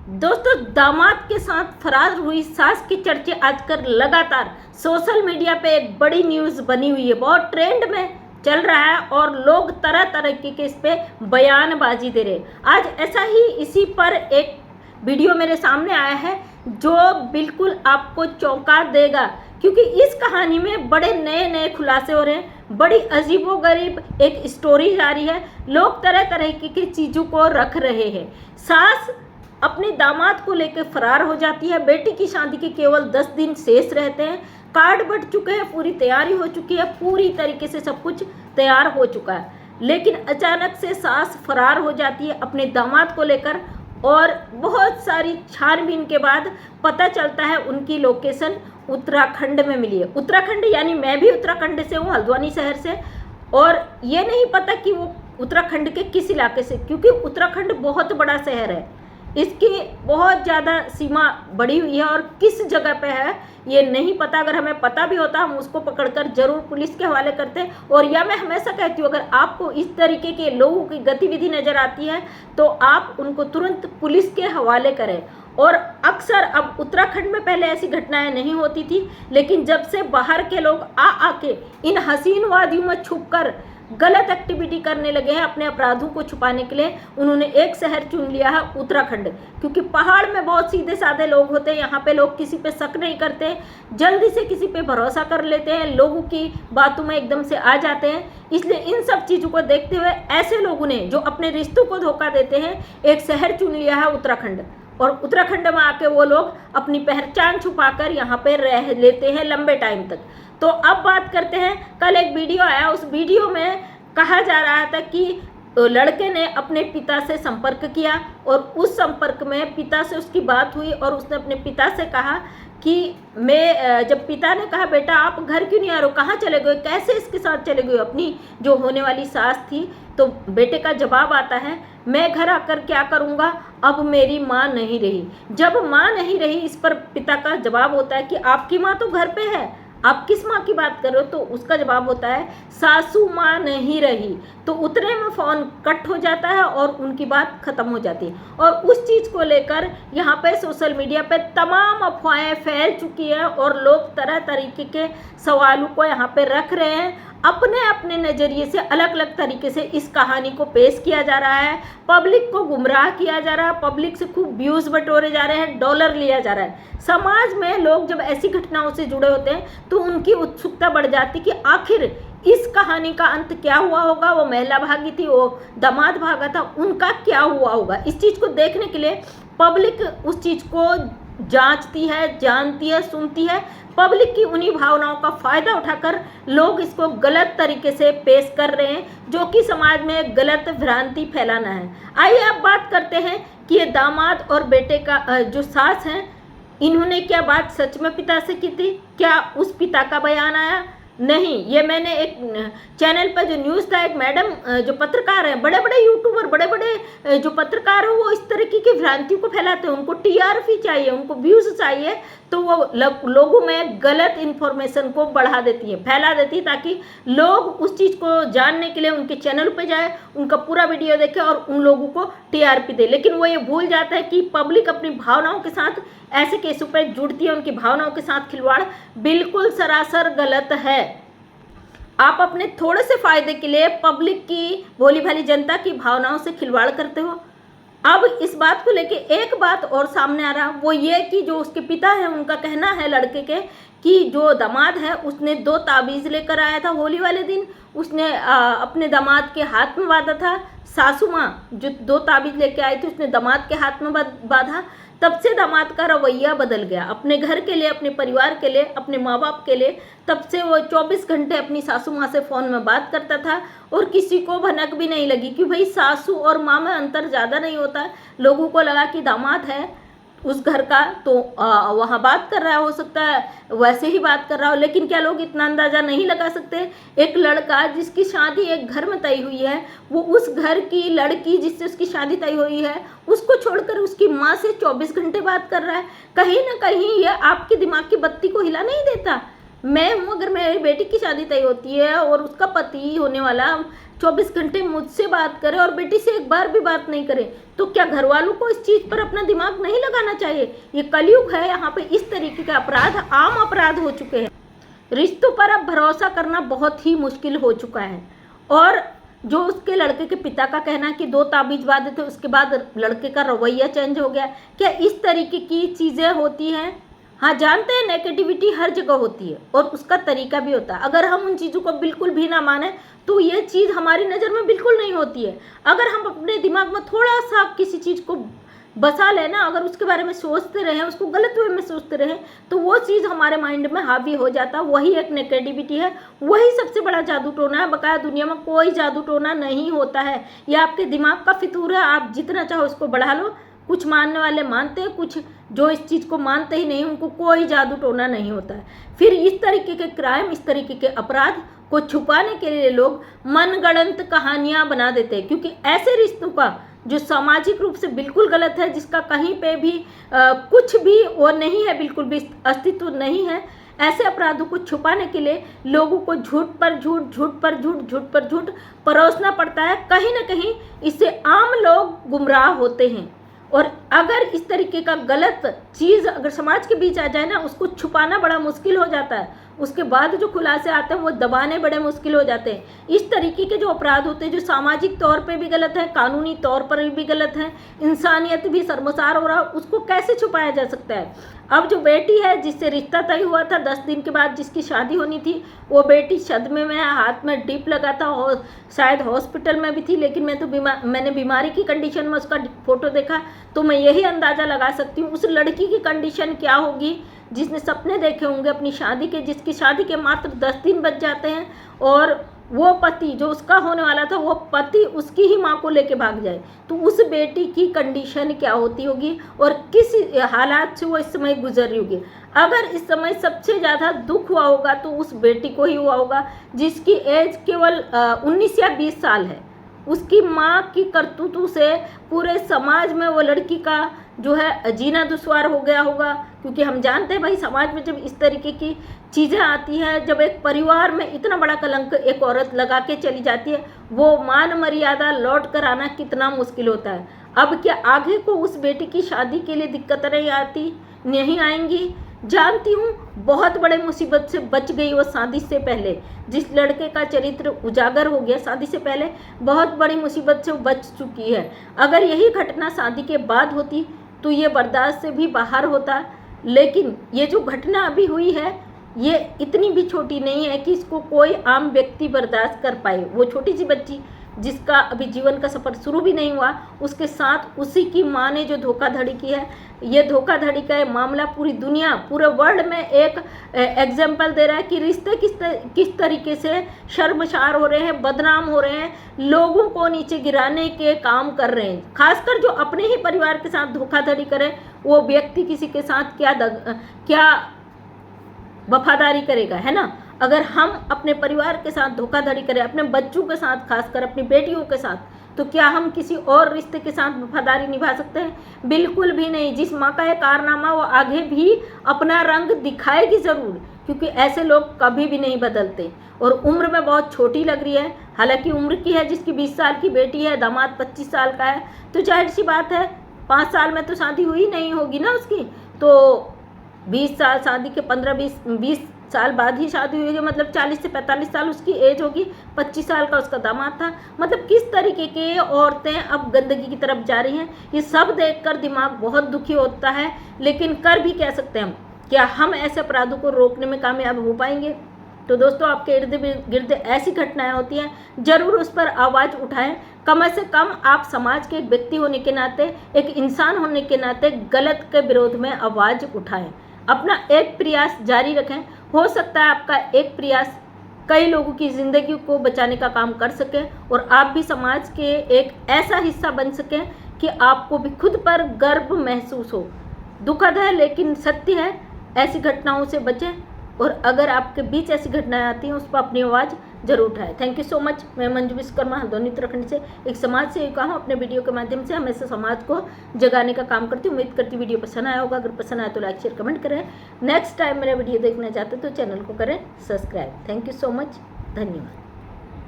दोस्तों, दामाद के साथ फरार हुई सास के चर्चे आजकल लगातार सोशल मीडिया पे एक बड़ी न्यूज़ बनी हुई है। बहुत ट्रेंड में चल रहा है और लोग तरह तरह के इस पे बयानबाजी दे रहे। आज ऐसा ही इसी पर एक वीडियो मेरे सामने आया है जो बिल्कुल आपको चौंका देगा, क्योंकि इस कहानी में बड़े नए नए खुलासे हो रहे हैं। बड़ी अजीबोगरीब एक स्टोरी जा रही है। लोग तरह तरह की चीज़ों को रख रहे हैं। सास अपने दामाद को लेकर फरार हो जाती है। बेटी की शादी के केवल 10 दिन शेष रहते हैं। कार्ड बट चुके हैं, पूरी तैयारी हो चुकी है, पूरी तरीके से सब कुछ तैयार हो चुका है। लेकिन अचानक से सास फरार हो जाती है अपने दामाद को लेकर, और बहुत सारी छानबीन के बाद पता चलता है उनकी लोकेशन उत्तराखंड में मिली है। उत्तराखंड यानी मैं भी उत्तराखंड से हूँ, हल्द्वानी शहर से। और ये नहीं पता कि वो उत्तराखंड के किस इलाके से, क्योंकि उत्तराखंड बहुत बड़ा शहर है। इसकी बहुत ज़्यादा सीमा बढ़ी हुई है और किस जगह पे है ये नहीं पता। अगर हमें पता भी होता हम उसको पकड़कर जरूर पुलिस के हवाले करते। और या मैं हमेशा कहती हूँ, अगर आपको इस तरीके के लोगों की गतिविधि नज़र आती है तो आप उनको तुरंत पुलिस के हवाले करें। और अक्सर अब उत्तराखंड में पहले ऐसी घटनाएं नहीं होती थी, लेकिन जब से बाहर के लोग आके इन हसीन वादियों में छुपकर गलत एक्टिविटी करने लगे हैं अपने अपराधों को छुपाने के लिए, उन्होंने एक शहर चुन लिया है उत्तराखंड। क्योंकि पहाड़ में बहुत सीधे साधे लोग होते हैं, यहाँ पे लोग किसी पे शक नहीं करते, जल्दी से किसी पे भरोसा कर लेते हैं, लोगों की बातों में एकदम से आ जाते हैं। इसलिए इन सब चीज़ों को देखते हुए ऐसे लोगों ने जो अपने रिश्तों को धोखा देते हैं, एक शहर चुन लिया है उत्तराखंड। और उत्तराखंड में आके वो लोग अपनी पहचान छुपाकर यहाँ पे रह लेते हैं लंबे टाइम तक। तो अब बात करते हैं, कल एक वीडियो आया, उस वीडियो में कहा जा रहा था कि लड़के ने अपने पिता से संपर्क किया और उस संपर्क में पिता से उसकी बात हुई और उसने अपने पिता से कहा कि जब पिता ने कहा बेटा आप घर क्यों नहीं आ रहे हो, कहाँ चले गए, कैसे इसके साथ चले गए अपनी जो होने वाली सास थी, तो बेटे का जवाब आता है मैं घर आकर क्या करूँगा, अब मेरी माँ नहीं रही। जब माँ नहीं रही, इस पर पिता का जवाब होता है कि आपकी माँ तो घर पे है, आप किस माँ की बात कर रहे हो। तो उसका जवाब होता है सासू माँ नहीं रही। तो उतने में फ़ोन कट हो जाता है और उनकी बात ख़त्म हो जाती है। और उस चीज़ को लेकर यहाँ पे सोशल मीडिया पे तमाम अफवाहें फैल चुकी हैं और लोग तरह तरीके के सवालों को यहाँ पे रख रहे हैं। अपने अपने नज़रिए से अलग अलग तरीके से इस कहानी को पेश किया जा रहा है, पब्लिक को गुमराह किया जा रहा है, पब्लिक से खूब व्यूज़ बटोरे जा रहे हैं, डॉलर लिया जा रहा है। समाज में लोग जब ऐसी घटनाओं से जुड़े होते हैं तो उनकी उत्सुकता बढ़ जाती कि आखिर इस कहानी का अंत क्या हुआ होगा। वो महिला भागी थी, वो दामाद भागा था, उनका क्या हुआ होगा। इस चीज़ को देखने के लिए पब्लिक उस चीज़ को जांचती है, जानती है, सुनती है। पब्लिक की उन्हीं भावनाओं का फ़ायदा उठाकर लोग इसको गलत तरीके से पेश कर रहे हैं, जो कि समाज में गलत भ्रांति फैलाना है। आइए अब बात करते हैं कि ये दामाद और बेटे का जो सास हैं, इन्होंने क्या बात सच में पिता से की थी, क्या उस पिता का बयान आया? नहीं, ये मैंने एक चैनल पर जो न्यूज़ था, एक मैडम जो पत्रकार हैं, बड़े बड़े यूट्यूबर, बड़े बड़े जो पत्रकार हैं, वो इस तरीके की भ्रांतियों को फैलाते हैं। उनको टीआरपी चाहिए, उनको व्यूज़ चाहिए, तो वो लोगों में गलत इन्फॉर्मेशन को बढ़ा देती है, फैला देती है, ताकि लोग उस चीज़ को जानने के लिए उनके चैनल पे जाए, उनका पूरा वीडियो देखे और उन लोगों को टीआरपी दे। लेकिन वो ये भूल जाता है कि पब्लिक अपनी भावनाओं के साथ ऐसे केसों पर जुड़ती है, उनकी भावनाओं के साथ खिलवाड़ बिल्कुल सरासर गलत है। आप अपने थोड़े से फायदे के लिए पब्लिक की, भोली भाली जनता की भावनाओं से खिलवाड़ करते हो। अब इस बात को लेके एक बात और सामने आ रहा, वो ये कि जो उसके पिता है, उनका कहना है लड़के के कि जो दामाद है उसने 2 ताबीज़ लेकर आया था होली वाले दिन, उसने अपने दामाद के हाथ में बांधा था। सासू माँ जो 2 ताबीज़ लेके आई थी उसने दामाद के हाथ में बांधा। तब से दामाद का रवैया बदल गया, अपने घर के लिए, अपने परिवार के लिए, अपने माँ बाप के लिए। तब से वो 24 घंटे अपनी सासू माँ से फ़ोन में बात करता था और किसी को भनक भी नहीं लगी कि भाई सासू और माँ में अंतर ज़्यादा नहीं होता। लोगों को लगा कि दामाद है उस घर का, तो वहाँ बात कर रहा है, हो सकता है वैसे ही बात कर रहा हो। लेकिन क्या लोग इतना अंदाज़ा नहीं लगा सकते? एक लड़का जिसकी शादी एक घर में तय हुई है, वो उस घर की लड़की जिससे उसकी शादी तय हुई है, उसको छोड़कर उसकी माँ से 24 घंटे बात कर रहा है। कहीं ना कहीं ये आपके दिमाग की बत्ती को हिला नहीं देता? मैं हूँ, अगर मेरी बेटी की शादी तय होती है और उसका पति होने वाला 24 घंटे मुझसे बात करे और बेटी से एक बार भी बात नहीं करे, तो क्या घर वालों को इस चीज़ पर अपना दिमाग नहीं लगाना चाहिए? ये कलयुग है, यहाँ पे इस तरीके के अपराध आम अपराध हो चुके हैं। रिश्तों पर अब भरोसा करना बहुत ही मुश्किल हो चुका है। और जो उसके लड़के के पिता का कहना कि 2 ताबीज बांधे थे, उसके बाद लड़के का रवैया चेंज हो गया, क्या इस तरीके की चीज़ें होती हैं? हाँ, जानते हैं नेगेटिविटी हर जगह होती है और उसका तरीका भी होता है। अगर हम उन चीज़ों को बिल्कुल भी ना माने तो ये चीज़ हमारी नज़र में बिल्कुल नहीं होती है। अगर हम अपने दिमाग में थोड़ा सा किसी चीज़ को बसा लेना, अगर उसके बारे में सोचते रहें, उसको गलत वे में सोचते रहें, तो वो चीज़ हमारे माइंड में हावी हो जाता है। वही एक नेगेटिविटी है, वही सबसे बड़ा जादू टोना है। बकाया दुनिया में कोई जादू टोना नहीं होता है, ये आपके दिमाग का फितूर है। आप जितना चाहो उसको बढ़ा लो। कुछ मानने वाले मानते हैं, कुछ जो इस चीज़ को मानते ही नहीं, उनको कोई जादू टोना नहीं होता है। फिर इस तरीके के क्राइम, इस तरीके के अपराध को छुपाने के लिए लोग मनगढ़ंत कहानियाँ बना देते हैं, क्योंकि ऐसे रिश्तों का जो सामाजिक रूप से बिल्कुल गलत है, जिसका कहीं पे भी कुछ भी वो नहीं है, बिल्कुल भी अस्तित्व नहीं है, ऐसे अपराधों को छुपाने के लिए लोगों को झूठ पर झूठ, झूठ पर झूठ, झूठ पर झूठ परोसना पड़ता है। कहीं ना कहीं इससे आम लोग गुमराह होते हैं। और अगर इस तरीके का गलत चीज़ अगर समाज के बीच आ जाए ना, उसको छुपाना बड़ा मुश्किल हो जाता है। उसके बाद जो खुलासे आते हैं वो दबाने बड़े मुश्किल हो जाते हैं। इस तरीके के जो अपराध होते हैं, जो सामाजिक तौर पे भी गलत है, कानूनी तौर पर भी गलत है, इंसानियत भी शर्मसार हो रहा, उसको कैसे छुपाया जा सकता है? अब जो बेटी है जिससे रिश्ता तय हुआ था, 10 दिन के बाद जिसकी शादी होनी थी, वो बेटी सदमे में है, हाथ में डिप लगा था और शायद हॉस्पिटल में भी थी। लेकिन मैंने बीमारी की कंडीशन में उसका फोटो देखा, तो मैं यही अंदाज़ा लगा सकती हूँ उस लड़की की कंडीशन क्या होगी जिसने सपने देखे होंगे अपनी शादी के, जिसकी शादी के मात्र 10 दिन बच जाते हैं और वो पति जो उसका होने वाला था, वो पति उसकी ही माँ को लेके भाग जाए, तो उस बेटी की कंडीशन क्या होती होगी और किस हालात से वो इस समय गुजर रही होगी। अगर इस समय सबसे ज़्यादा दुख हुआ होगा तो उस बेटी को ही हुआ होगा जिसकी एज केवल 19 या 20 साल है। उसकी माँ की करतूतों से पूरे समाज में वो लड़की का जो है जीना दुश्वार हो गया होगा, क्योंकि हम जानते हैं भाई समाज में जब इस तरीके की चीज़ें आती हैं, जब एक परिवार में इतना बड़ा कलंक एक औरत लगा के चली जाती है, वो मान मर्यादा लौट कर आना कितना मुश्किल होता है। अब क्या आगे को उस बेटी की शादी के लिए दिक्कतें नहीं आएंगी? जानती हूँ बहुत बड़े मुसीबत से बच गई वो शादी से पहले। जिस लड़के का चरित्र उजागर हो गया शादी से पहले, बहुत बड़ी मुसीबत से बच चुकी है। अगर यही घटना शादी के बाद होती तो ये बर्दाश्त से भी बाहर होता। लेकिन ये जो घटना अभी हुई है, ये इतनी भी छोटी नहीं है कि इसको कोई आम व्यक्ति बर्दाश्त कर पाए। वो छोटी सी बच्ची जिसका अभी जीवन का सफ़र शुरू भी नहीं हुआ, उसके साथ उसी की माँ ने जो धोखाधड़ी की है, ये धोखाधड़ी का मामला पूरी दुनिया, पूरे वर्ल्ड में एक एग्जाम्पल दे रहा है कि रिश्ते किस तरीके से शर्मसार हो रहे हैं, बदनाम हो रहे हैं, लोगों को नीचे गिराने के काम कर रहे हैं। खासकर जो अपने ही परिवार के साथ धोखाधड़ी करे, वो व्यक्ति किसी के साथ क्या वफादारी करेगा, है ना? अगर हम अपने परिवार के साथ धोखाधड़ी करें, अपने बच्चों के साथ, खासकर अपनी बेटियों के साथ, तो क्या हम किसी और रिश्ते के साथ वफादारी निभा सकते हैं? बिल्कुल भी नहीं। जिस माँ का यह कारनामा, वो आगे भी अपना रंग दिखाएगी ज़रूर, क्योंकि ऐसे लोग कभी भी नहीं बदलते। और उम्र में बहुत छोटी लग रही है, हालांकि उम्र की है, जिसकी 20 साल की बेटी है, दामाद 25 साल का है, तो जाहिर सी बात है 5 साल में तो शादी हुई नहीं होगी ना उसकी, तो 20 साल शादी के 15-20 साल बाद ही शादी हुई है, मतलब 40 से 45 साल उसकी एज होगी, 25 साल का उसका दामाद था। मतलब किस तरीके के औरतें अब गंदगी की तरफ जा रही हैं, ये सब देखकर दिमाग बहुत दुखी होता है। लेकिन कर भी कह सकते हैं हम, क्या हम ऐसे अपराधों को रोकने में कामयाब हो पाएंगे? तो दोस्तों, आपके इर्द गिर्द ऐसी घटनाएं होती हैं, ज़रूर उस पर आवाज़ उठाएं। कम से कम आप समाज के एक व्यक्ति होने के नाते, एक इंसान होने के नाते गलत के विरोध में आवाज़ उठाएं। अपना एक प्रयास जारी रखें। हो सकता है आपका एक प्रयास कई लोगों की ज़िंदगी को बचाने का काम कर सके और आप भी समाज के एक ऐसा हिस्सा बन सकें कि आपको भी खुद पर गर्व महसूस हो। दुखद है लेकिन सत्य है, ऐसी घटनाओं से बचें। और अगर आपके बीच ऐसी घटनाएं आती हैं उस पर अपनी आवाज़ जरूर उठाएं। Thank you so much. मैं मंजू विश्वकर्मा हल्द्वानी उत्तराखंड से एक समाज सेविका हूँ। अपने वीडियो के माध्यम से हमेशा समाज को जगाने का काम करती हूँ। उम्मीद करती वीडियो पसंद आया होगा। अगर पसंद आया तो लाइक शेयर कमेंट करें। नेक्स्ट टाइम मेरा वीडियो देखना चाहते तो चैनल को करें subscribe. Thank you so much. धन्यवाद।